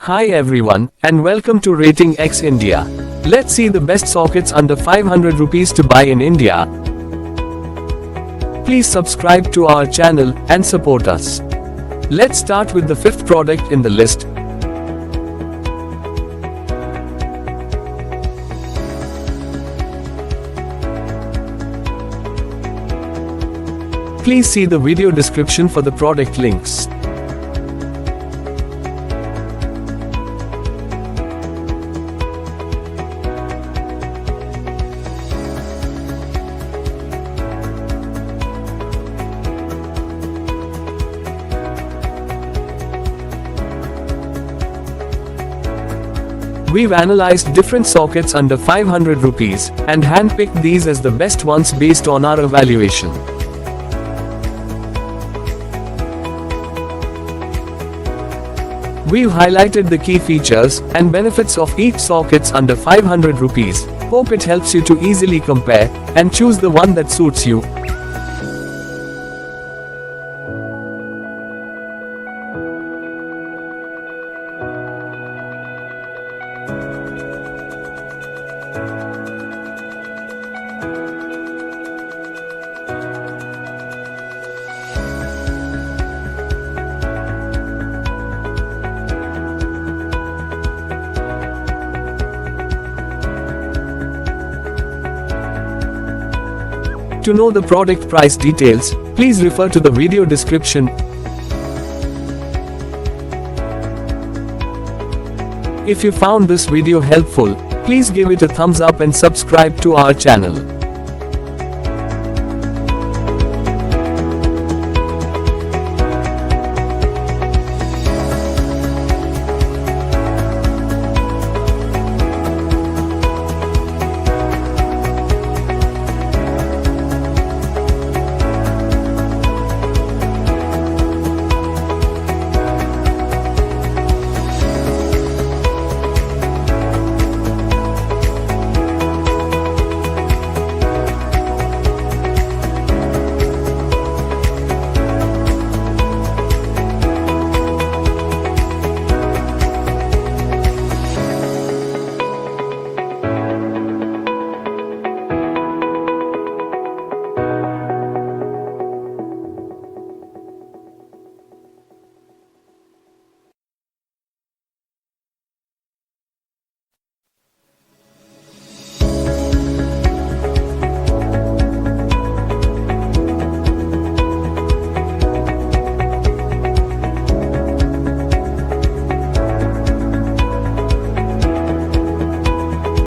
Hi everyone, and welcome to Rating X India. Let's see the best sockets under 500 rupees to buy in India. Please subscribe to our channel and support us. Let's start with the fifth product in the list. Please see the video description for the product links. We've analyzed different sockets under 500 rupees and handpicked these as the best ones based on our evaluation. We've highlighted the key features and benefits of each sockets under 500 rupees. Hope it helps you to easily compare and choose the one that suits you. To know the product price details, please refer to the video description. If you found this video helpful, please give it a thumbs up and subscribe to our channel.